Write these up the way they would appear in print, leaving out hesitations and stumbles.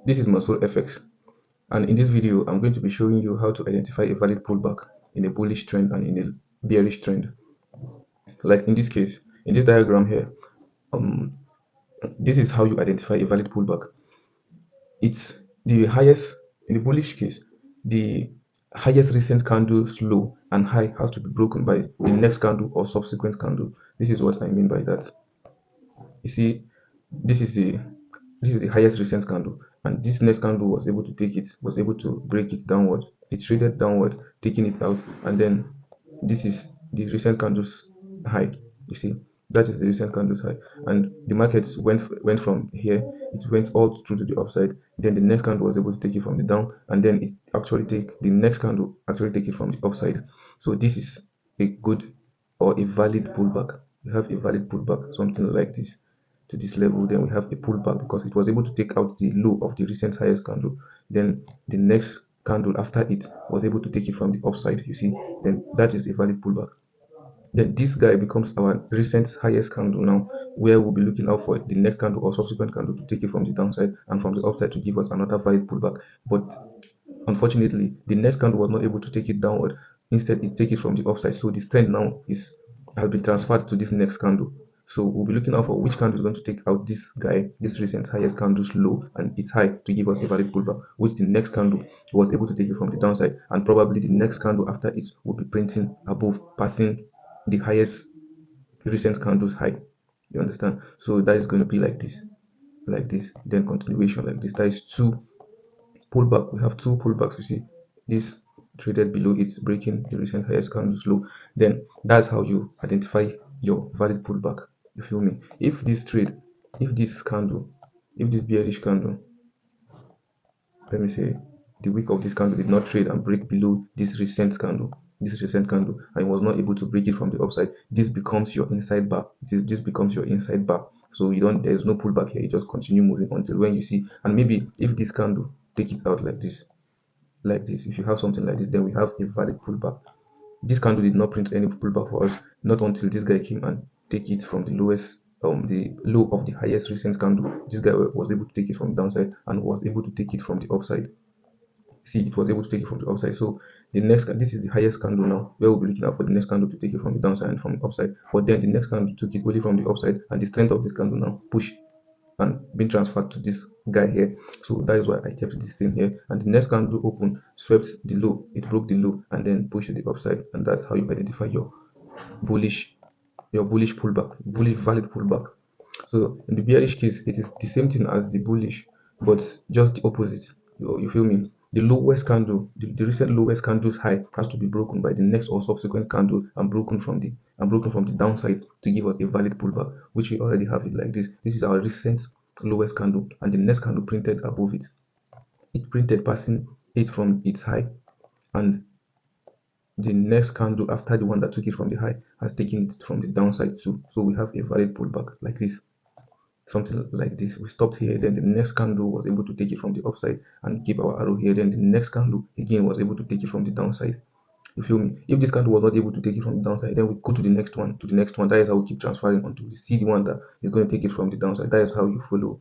This is Mansur FX, and in this video I'm going to be showing you how to identify a valid pullback in a bullish trend and in a bearish trend. Like in this case, in this diagram here, um this is how you identify a valid pullback. It's the highest in the bullish case, the highest recent candle's low and high has to be broken by the next candle or subsequent candle. This is what I mean by that. You see, this is the highest recent candle, and this next candle was able to break it downward. It traded downward, taking it out, and then this is the recent candle's high. You see, that is the recent candle's high, and the market went from here. It went all through to the upside. Then the next candle was able to take it from the down, and then it actually take the next candle actually take it from the upside. So this is a good or a valid pullback. We have a valid pullback, something like this to this level. Then we have a pullback because it was able to take out the low of the recent highest candle. Then the next candle after it was able to take it from the upside. You see, then that is a valid pullback. Then this guy becomes our recent highest candle now, where we'll be looking out for the next candle or subsequent candle to take it from the downside and from the upside to give us another valid pullback. But unfortunately, the next candle was not able to take it downward. Instead, it take it from the upside. So this trend now has been transferred to this next candle. So we'll be looking out for which candle is going to take out this guy, this recent highest candle's low and its high to give us a valid pullback, which the next candle was able to take it from the downside, and probably the next candle after it will be printing above, passing the highest recent candle's high. You understand? So that is going to be like this, then continuation like this. That is two pullback. We have two pullbacks. You see, this traded below it's breaking the recent highest candle's low. Then that's how you identify your valid pullback. You feel me? If this trade, if this candle, if this bearish candle, let me say the wick of this candle did not trade and break below this recent candle, and was not able to break it from the upside, this becomes your inside bar. This becomes your inside bar. So you don't, there's no pullback here. You just continue moving until when you see, and maybe if this candle take it out like this, if you have something like this, then we have a valid pullback. This candle did not print any pullback for us, not until this guy came and take it from the lowest, the low of the highest recent candle. This guy was able to take it from the downside and was able to take it from the upside. See, it was able to take it from the upside. So the next, this is the highest candle now, where we'll be looking out for the next candle to take it from the downside and from the upside. But then the next candle took it only from the upside, and the strength of this candle now pushed and being transferred to this guy here. So that is why I kept this thing here. And the next candle open, swept the low, it broke the low and then pushed to the upside. And that's how you identify your bullish pullback, bullish valid pullback. So in the bearish case, it is the same thing as the bullish, but just the opposite. You feel me? The lowest candle, the recent lowest candle's high has to be broken by the next or subsequent candle and broken from the downside to give us a valid pullback, which we already have it like this. This is our recent lowest candle, and the next candle printed above it. It printed passing it from its high, and the next candle after the one that took it from the high has taken it from the downside too. So we have a valid pullback like this, something like this. We stopped here, then the next candle was able to take it from the upside and keep our arrow here. Then the next candle again was able to take it from the downside. You feel me? If this candle was not able to take it from the downside, then we go to the next one, That is how we keep transferring until we see the one that is going to take it from the downside. That is how you follow.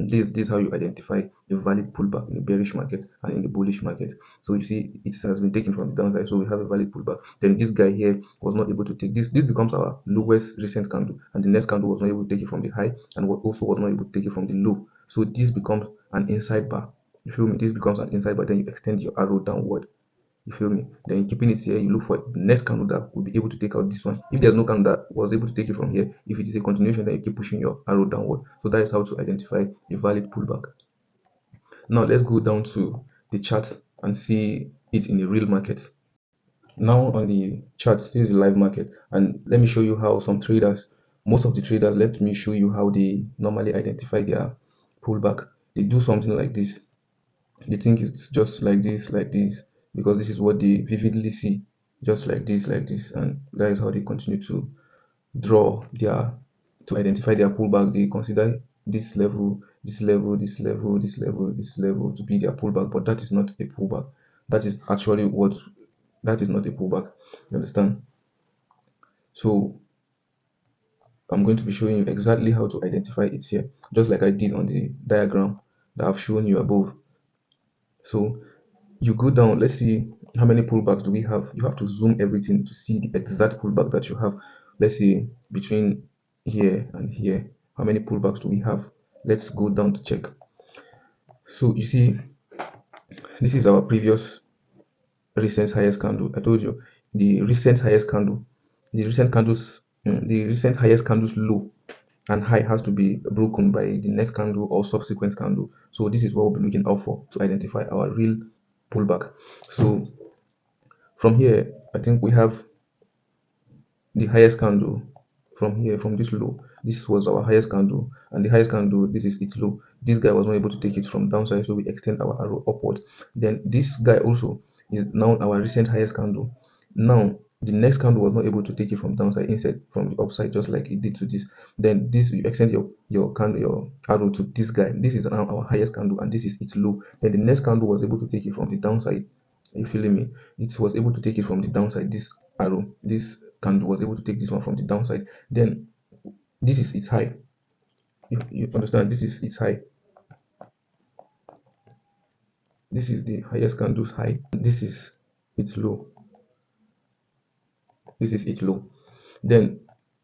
This is how you identify a valid pullback in the bearish market and in the bullish market. So you see, it has been taken from the downside, so we have a valid pullback. Then this guy here was not able to take this. This becomes our lowest recent candle, and the next candle was not able to take it from the high, and also was not able to take it from the low. So this becomes an inside bar. You feel me? This becomes an inside bar. Then you extend your arrow downward. You feel me? Then you're keeping it here, you look for the next candle that will be able to take out this one. If there's no candle that was able to take it from here, if it is a continuation, then you keep pushing your arrow downward. So that is how to identify a valid pullback. Now let's go down to the chart and see it in the real market. Now on the chart, this is the live market, and let me show you how most of the traders, let me show you how they normally identify their pullback. They do something like this. They think it's just like this, because this is what they vividly see, just like this, and that is how they continue to draw to identify their pullback. They consider this level, this level, this level, this level, this level to be their pullback, but that is not a pullback. That is actually what that is not a pullback. You understand? So I'm going to be showing you exactly how to identify it here, just like I did on the diagram. that I've shown you above. So you go down, let's see how many pullbacks do we have. You have to zoom everything to see the exact pullback that you have. Let's see between here and here, how many pullbacks do we have? Let's go down to check. So you see, this is our previous recent highest candle. I told you the recent highest candle, the recent candles, the recent highest candles low and high has to be broken by the next candle or subsequent candle. So this is what we'll be looking out for to identify our real pullback. So from here, I think we have the highest candle from here, from this low. This was our highest candle, and the highest candle, this is its low. This guy was not able to take it from downside, so we extend our arrow upward. Then this guy also is now our recent highest candle. Now the next candle was not able to take it from downside, instead from the upside, just like it did to this. Then this, you extend your candle, your arrow to this guy. This is now our highest candle, and this is its low. Then the next candle was able to take it from the downside. Are you feeling me? It was able to take it from the downside. This arrow, this candle was able to take this one from the downside. Then this is its high. You understand? This is its high. This is the highest candle's high. This is its low. This is its low. Then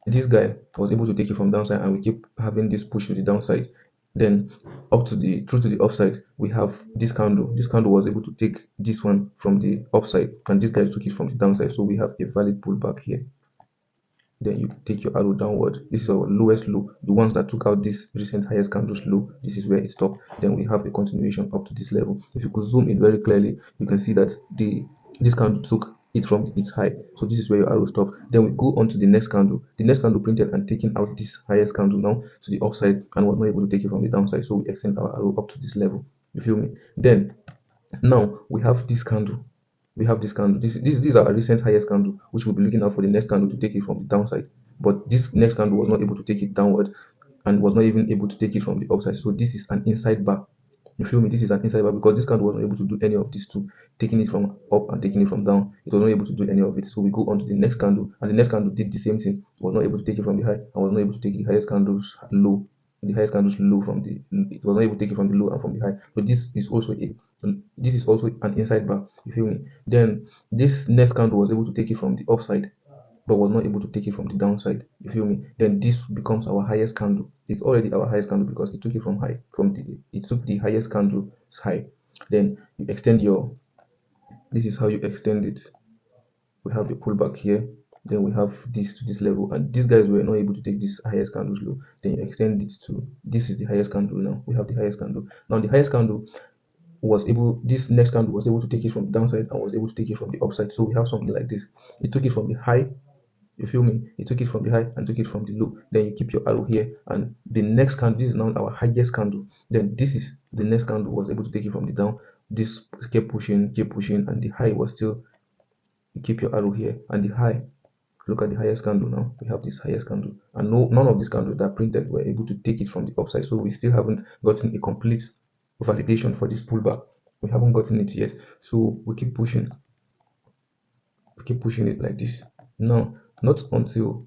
this guy was able to take it from downside, and we keep having this push to the downside. Then up to the through to the upside, we have this candle. This candle was able to take this one from the upside, and this guy took it from the downside. So we have a valid pullback here. Then you take your arrow downward. This is our lowest low, the ones that took out this recent highest candles low. This is where it stopped. Then we have a continuation up to this level. If you could zoom in very clearly, you can see that this candle took it from its high. So this is where your arrow stopped. Then we go on to the next candle. The next candle printed and taking out this highest candle now to the upside, and was not able to take it from the downside. So we extend our arrow up to this level. You feel me? Then now we have this candle. We have this candle. These are our recent highest candle, which we'll be looking out for the next candle to take it from the downside. But this next candle was not able to take it downward, and was not even able to take it from the upside. So this is an inside bar. You feel me? This is an inside bar because this candle was not able to do any of these two, taking it from up and taking it from down. It was not able to do any of it. So we go on to the next candle, and the next candle did the same thing. Was not able to take it from the high, and was not able to take the highest candle's low. The highest candle's low from the, it was not able to take it from the low and from the high. But this is also an inside bar. You feel me? Then this next candle was able to take it from the upside, but was not able to take it from the downside. You feel me? Then this becomes our highest candle. It's already our highest candle because it took it from high, it took the highest candle's high. Then you extend your, this is how you extend it. We have the pullback here. Then we have this to this level, and these guys were not able to take this highest candle's low. Then you extend it to, this is the highest candle. Now we have the highest candle. Now the highest candle was able, this next candle was able to take it from the downside and was able to take it from the upside. So we have something like this. It took it from the high. You feel me? It took it from the high and took it from the low. Then you keep your arrow here, and the next candle, this is now our highest candle. Then this is the next candle was able to take it from the down. This kept pushing, and the high was still, you keep your arrow here, and the high, look at the highest candle. Now we have this highest candle, and none of these candles that printed were able to take it from the upside. So we still haven't gotten a complete validation for this pullback. We haven't gotten it yet. So we keep pushing, it like this. Now not until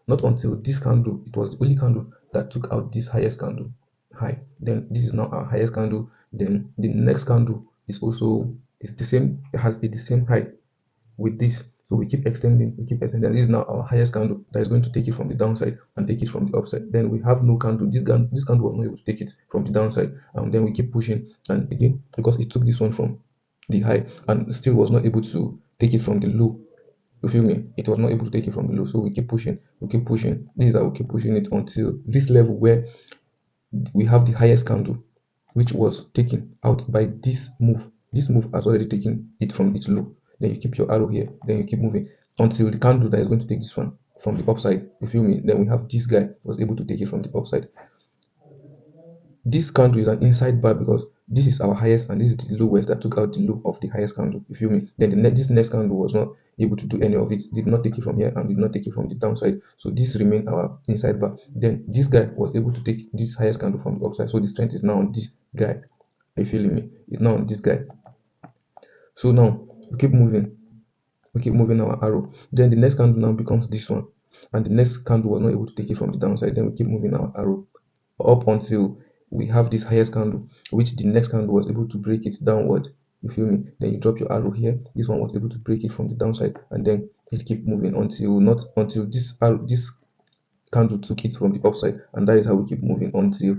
this candle, it was the only candle that took out this highest candle high. Then this is now our highest candle. Then the next candle is also, it's the same, it has the same high with this. So we keep extending, This is now our highest candle that is going to take it from the downside and take it from the upside. Then we have no candle. This candle was not able to take it from the downside. And then we keep pushing, and again, because it took this one from the high and still was not able to take it from the low. You feel me? It was not able to take it from the low. So we keep pushing, This is how we keep pushing it until this level where we have the highest candle, which was taken out by this move. This move has already taken it from its low. Then you keep your arrow here, then you keep moving until the candle that is going to take this one from the upside. You feel me? Then we have this guy was able to take it from the upside. This candle is an inside bar because this is our highest and this is the lowest that took out the low of the highest candle. You feel me? Then this next candle was not able to do any of it, did not take it from here and did not take it from the downside. So this remained our inside bar. Then this guy was able to take this highest candle from the upside. So the strength is now on this guy. Are you feeling me? It's now on this guy. So now we keep moving. Our arrow. Then the next candle now becomes this one. And the next candle was not able to take it from the downside. Then we keep moving our arrow up until we have this highest candle, which the next candle was able to break it downward. You feel me? Then you drop your arrow here. This one was able to break it from the downside, and then it keep moving until this candle took it from the upside, and that is how we keep moving until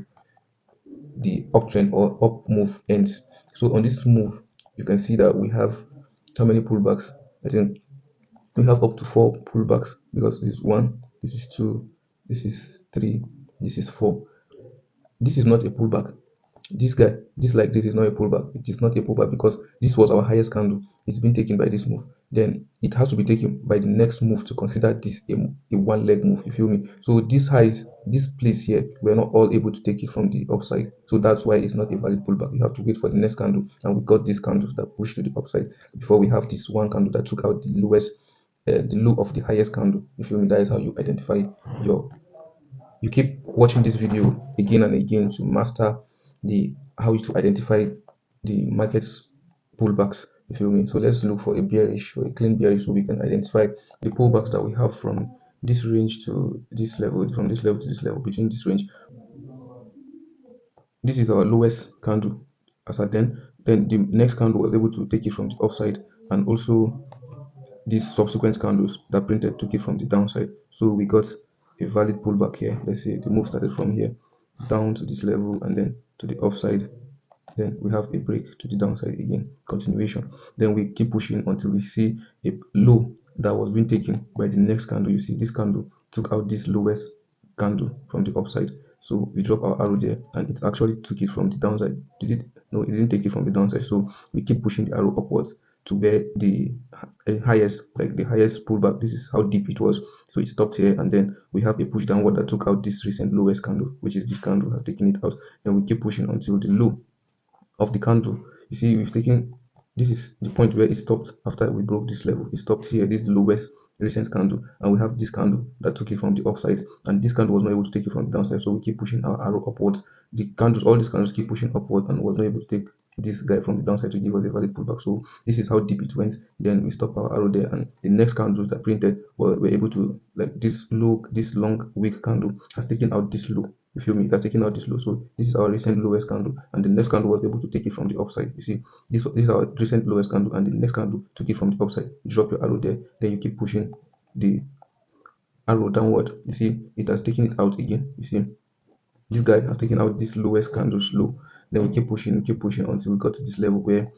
the uptrend or up move ends. So on this move, you can see that we have how many pullbacks? I think we have up to 4 pullbacks, because this is 1, this is 2, this is 3, this is 4. This is not a pullback. This is not a pullback. It is not a pullback because this was our highest candle. It's been taken by this move. Then it has to be taken by the next move to consider this a one leg move. You feel me? So this highs, this place here, we're not all able to take it from the upside. So that's why it's not a valid pullback. You have to wait for the next candle, and we got these candles that push to the upside before we have this one candle that took out the lowest, the low of the highest candle. You feel me? That is how you identify your. You keep watching this video again and again to master the how to identify the market's pullbacks. You feel me? So let's look for a bearish or a clean bearish, so we can identify the pullbacks that we have from this range to this level, from this level to this level, between this range. This is our lowest candle as at then the next candle was able to take it from the upside, and also these subsequent candles that printed took it from the downside. So we got a valid pullback here. Let's say the move started from here down to this level and then to the upside. Then we have a break to the downside again, continuation. Then we keep pushing until we see a low that was being taken by the next candle. You see this candle took out this lowest candle from the upside. So we drop our arrow there, and it actually took it from the downside. Did it? No, it didn't take it from the downside. So we keep pushing the arrow upwards to where the highest, like the highest pullback. This is how deep it was. So it stopped here, and then we have a push downward that took out this recent lowest candle, which is this candle has taken it out. Then we keep pushing until the low of the candle. You see, we've taken, this is the point where it stopped after we broke this level. It stopped here. This is the lowest recent candle, and we have this candle that took it from the upside, and this candle was not able to take it from the downside. So we keep pushing our arrow upwards. The candles, all these candles keep pushing upward, and was not able to take this guy from the downside to give us a valid pullback. So this is how deep it went. Then we stop our arrow there, and the next candles that printed were able to, like this low, this long weak candle has taken out this low. You feel me? That's taking out this low. So this is our recent lowest candle, and the next candle was able to take it from the upside. You see, this is our recent lowest candle, and the next candle took it from the upside. You drop your arrow there, then you keep pushing the arrow downward. You see, it has taken it out again. You see, this guy has taken out this lowest candle's low. Then we keep pushing until we got to this level where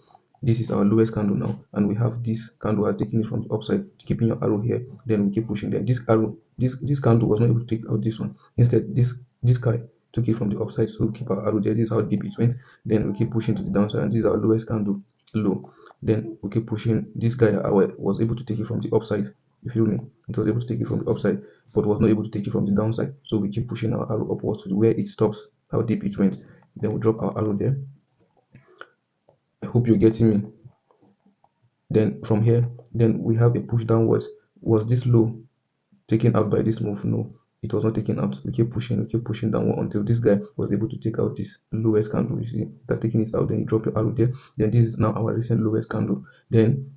this is our lowest candle now, and we have this candle has taken it from the upside. Keeping your arrow here, then we keep pushing. Then this arrow, this candle was not able to take out this one. Instead, this guy took it from the upside. So we keep our arrow there. This is how deep it went. Then we keep pushing to the downside, and this is our lowest candle low. Then we keep pushing. This guy was able to take it from the upside. You feel me? It was able to take it from the upside, but was not able to take it from the downside. So we keep pushing our arrow upwards to where it stops, how deep it went. Then we drop our arrow there. I hope you're getting me. Then from here, then we have a push downwards. Was this low taken out by this move? No, it was not taken out. We keep pushing downward until this guy was able to take out this lowest candle. You see, that's taking it out. Then you drop your arrow there. Then this is now our recent lowest candle. Then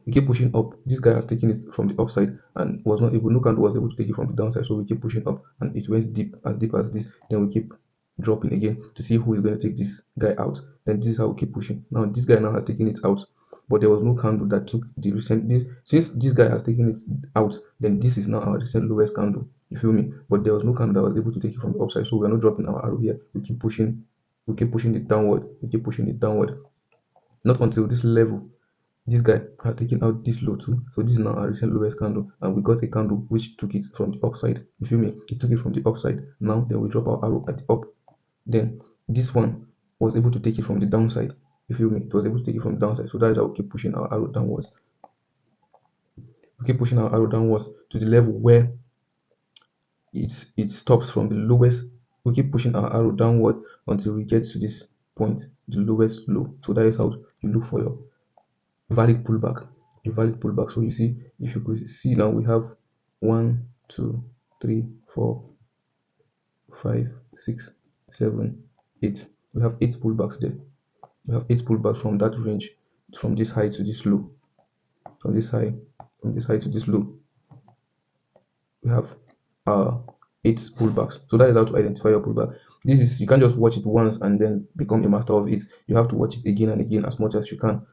we keep pushing up. This guy has taken it from the upside and was not able, no candle was able to take it from the downside. So we keep pushing up, and it went deep as this. Then we keep dropping again to see who is going to take this guy out. Then this is how we keep pushing. Now this guy now has taken it out, but there was no candle that took the recent. Since this guy has taken it out, then this is now our recent lowest candle. You feel me? But there was no candle that was able to take it from the upside. So we are not dropping our arrow here. We keep pushing. We keep pushing it downward. We keep pushing it downward. Not until this level, this guy has taken out this low too. So this is now our recent lowest candle, and we got a candle which took it from the upside. You feel me? It took it from the upside. Now then we drop our arrow at the up. Then this one was able to take it from the downside. You feel me? It was able to take it from the downside. So that is how we keep pushing our arrow downwards. We keep pushing our arrow downwards to the level where it stops from the lowest. We keep pushing our arrow downwards until we get to this point, the lowest low. So that is how you look for your valid pullback. A valid pullback. So you see, if you could see now, we have 1 2 3 4 5 6 7 8. We have 8 pullbacks there. We have 8 pullbacks from that range, from this high to this low, from this high to this low. We have 8 pullbacks. So that is how to identify your pullback. This is, you can't just watch it once and then become a master of it. You have to watch it again and again as much as you can.